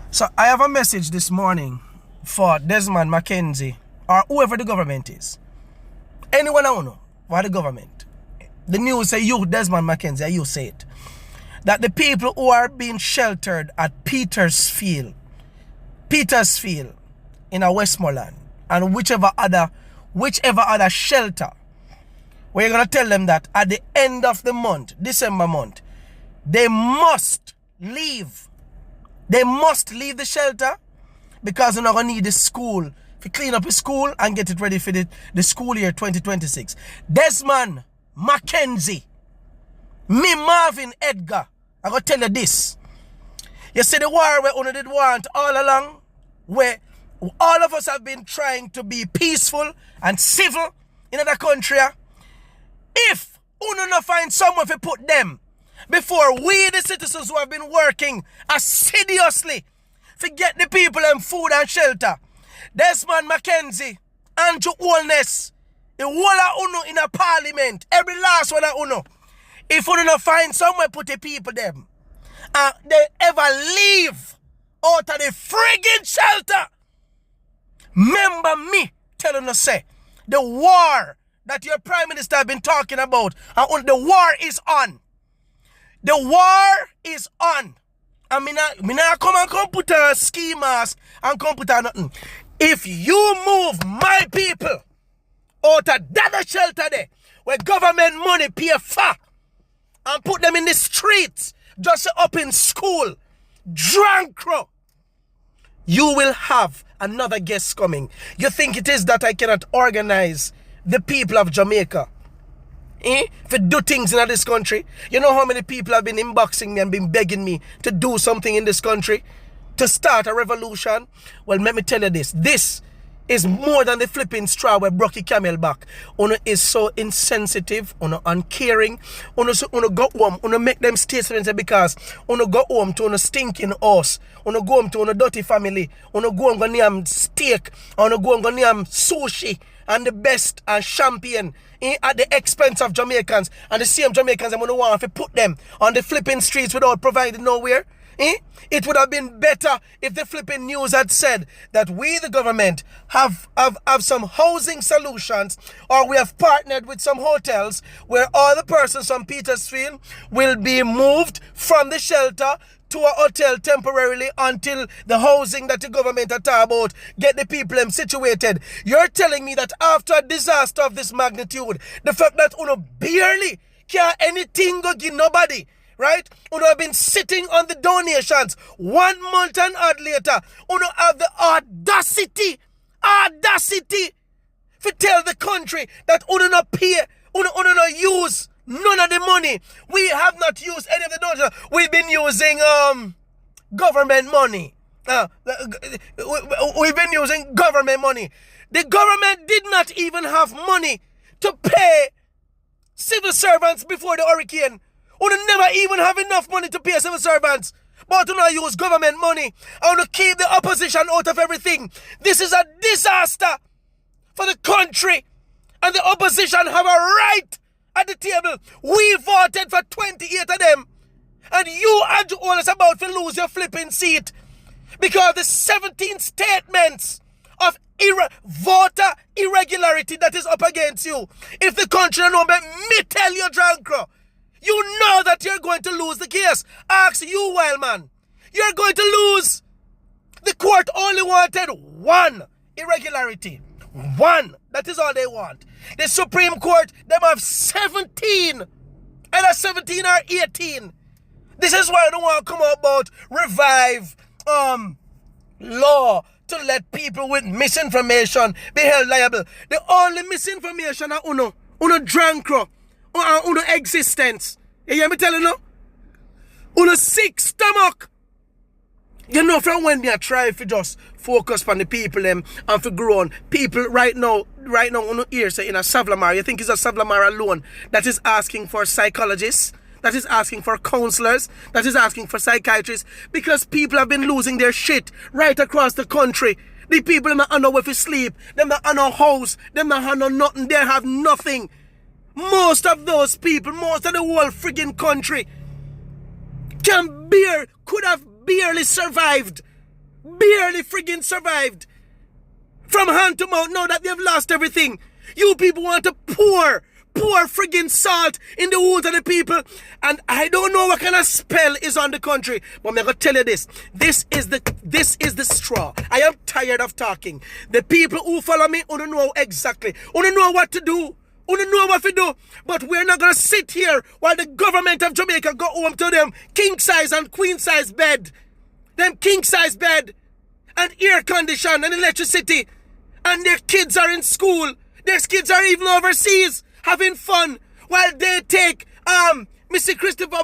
So I have a message this morning for Desmond McKenzie or whoever the government is. Anyone I know for the government. The news say you, Desmond McKenzie, you say it. That the people who are being sheltered at Petersfield in a Westmoreland and whichever other shelter, we're going to tell them that at the end of the month, December month, they must leave. They must leave the shelter because they're not going to need the school to clean up the school and get it ready for the school year 2026. Desmond McKenzie, me Marvin Edgar, I'm going to tell you this. You see the war where Uno did want all along, where all of us have been trying to be peaceful and civil in the country. If Uno not find somewhere to put them before we, the citizens who have been working assiduously to get the people them food and shelter, Desmond McKenzie, Andrew Holness, the whole of Uno in a parliament, every last one of Uno, if Uno not find somewhere put the people them, and they ever leave out of the friggin' shelter, remember me telling us, say, the war that your Prime Minister have been talking about, and the war is on. The war is on. I mean, I come put a ski mask and come put a nothing. If you move my people out of that shelter there, where government money pay for, and put them in the streets, just up in school, drunk, you will have another guest coming. You think it is that I cannot organize the people of Jamaica to do things in this country? You know how many people have been inboxing me and been begging me to do something in this country, to start a revolution? Well, let me tell you this. This is more than the flipping straw where broke camel back. Uno is so insensitive, uno uncaring. Uno go home, uno make them statements because uno go home to uno stinking house. Uno go home to uno dirty family. Uno go home go name steak. Uno go home go name sushi and the best and champagne at the expense of Jamaicans. And the same Jamaicans I'm gonna want to put them on the flipping streets without providing nowhere. It would have been better if the flipping news had said that we, the government, have some housing solutions, or we have partnered with some hotels where all the persons from Petersfield will be moved from the shelter to a hotel temporarily until the housing that the government are talking about get the people situated. You're telling me that after a disaster of this magnitude, the fact that Uno barely care anything go give nobody, right? Uno have been sitting on the donations 1 month and odd later. Uno have the audacity to tell the country that Uno not pay, Uno not use none of the money. We have not used any of the donations. We've been using government money. We've been using government money. The government did not even have money to pay civil servants before the hurricane. We never even have enough money to pay civil servants. But we not use government money. I want to keep the opposition out of everything. This is a disaster for the country. And the opposition have a right at the table. We voted for 28 of them. And you, Andrew Holness, about to lose your flipping seat. Because the 17 statements of voter irregularity that is up against you. If the country don't know, me tell you, Drancro, you know that you're going to lose the case. Ask you, Wildman. You're going to lose. The court only wanted one irregularity. One. That is all they want. The Supreme Court, them have 17. Either 17 or 18. This is why I don't want to come out about revive law to let people with misinformation be held liable. The only misinformation are Uno Drancro. Uno existence. You hear me telling you? Uno sick stomach. You know, from when me I try to just focus on the people them and for grow on people right now Uno here say in a Savlamar. You think it's a Savlamar alone that is asking for psychologists, that is asking for counselors, that is asking for psychiatrists, because people have been losing their shit right across the country. The people them not know where to sleep, them not have no house, them not have no nothing, they have nothing. Most of those people, most of the whole friggin' country could have barely survived barely friggin' survived. From hand to mouth, now that they've lost everything. You people want to pour friggin' salt in the wounds of the people. And I don't know what kind of spell is on the country, but I'm gonna tell you this. This is the straw. I am tired of talking. The people who follow me don't know exactly. Don't know what to do. Don't know what to do. But we're not gonna sit here while the government of Jamaica go home to them king size and queen size bed. Them king size bed and air condition and electricity. And their kids are in school. Their kids are even overseas having fun while they take Mr. Christopher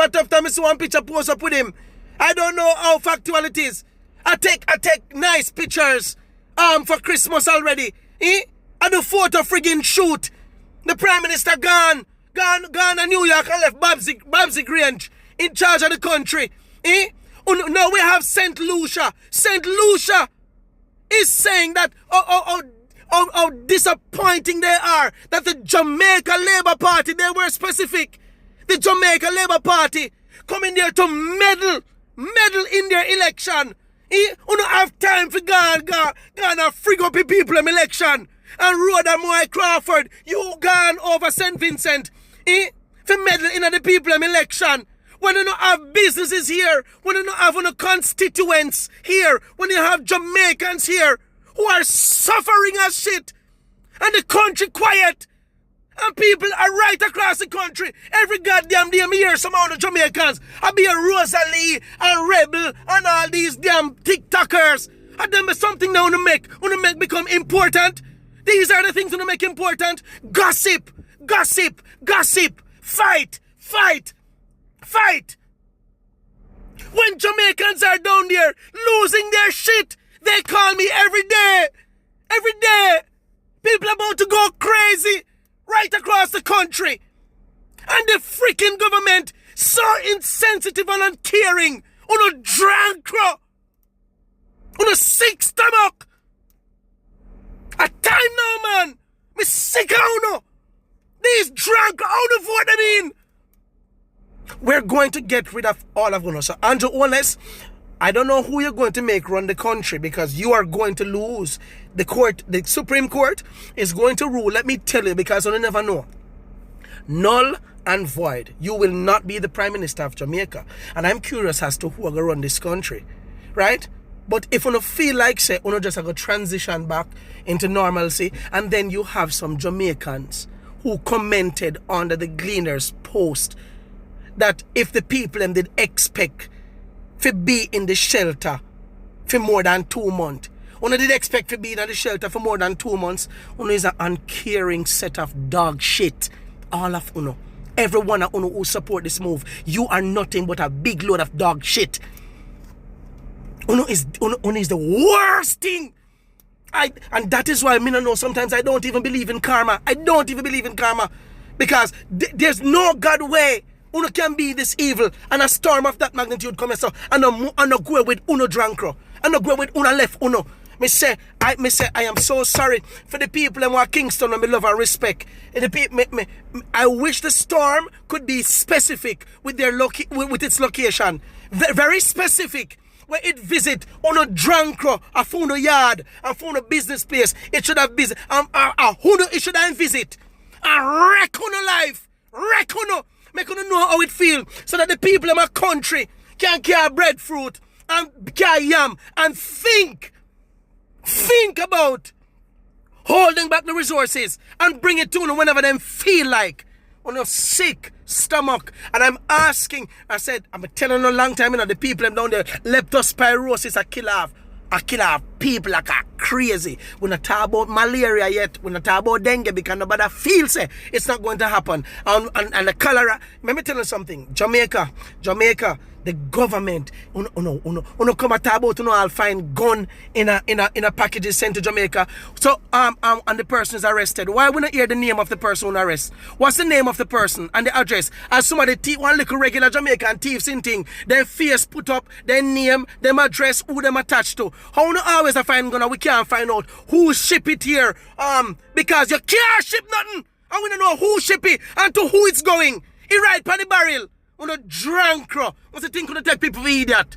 Tufta. I see one picture post up with him. I don't know how factual it is. I take nice pictures for Christmas already. I do photo friggin' shoot. The Prime Minister gone to New York and left Babsy Grange in charge of the country. Now we have St. Lucia. St. Lucia is saying that how disappointing they are that the Jamaica Labour Party, they were specific. The Jamaica Labour Party coming there to meddle in their election. You don't have time for go and frig up the people in election. And Rhoda Moy Crawford, you gone over St. Vincent. For meddle in the people in election. When you don't have businesses here, when you don't have no constituents here, when you have Jamaicans here who are suffering as shit, and the country quiet, and people are right across the country. Every goddamn year, some of the Jamaicans, I be a Rosalie and Rebel and all these damn TikTokers. And them is something they want to make become important. These are the things that make important. Gossip. Fight! When Jamaicans are down there losing their shit, they call me every day. People about to go crazy right across the country. And the freaking government so insensitive and uncaring. On a drunk, on a sick stomach. A time now, man. Me sick out. These drunk out of what I mean. We're going to get rid of all of us. So Andrew Holness, I don't know who you're going to make run the country because you are going to lose. The Supreme Court is going to rule. Let me tell you, because you'll never know. Null and void. You will not be the Prime Minister of Jamaica. And I'm curious as to who are going to run this country. Right? But if you feel like, say, you just have to transition back into normalcy, and then you have some Jamaicans who commented under the Gleaners post that if the people them did expect to be in the shelter for more than 2 months, when did expect to be in the shelter for more than 2 months, is an uncaring set of dog shit. All of every one of who support this move, you are nothing but a big load of dog shit. Is the worst thing. And that is why I know sometimes I don't even believe in karma. Because there's no God way Uno can be this evil and a storm of that magnitude come so and no go with Uno Drankro and no go with Uno left Uno. I am so sorry for the people in Kingston and me love and respect. I wish the storm could be specific with with its location. Very specific. Where it visit on a Drankro, a Funo yard, a Funo business place. It should have visit. It should have visit. Wreck Uno life. Wreck Uno. Make you know how it feel so that the people in my country can carry breadfruit and carry yam and think about holding back the resources and bring it to them whenever them feel like on a sick stomach. And I'm asking, I'm telling you a long time, the people them down there, leptospirosis a kill off people like a crazy. We're not talking about malaria yet. We're not talking about dengue because nobody feels it. It's not going to happen. And the cholera. Let me tell you something. Jamaica, the government, come and talk about I'll find gun in a package sent to Jamaica. So and the person is arrested. Why we not hear the name of the person who arrest? What's the name of the person and the address? As some of the one little regular Jamaican thieves in thing, their face put up, their name, them address, who them attached to. How no always I find gun and we can't find out who ship it here? Because you can't ship nothing. And we don't know who ship it and to who it's going. He right by the barrel. On a drunk crow. What's the thing gonna take people for idiot?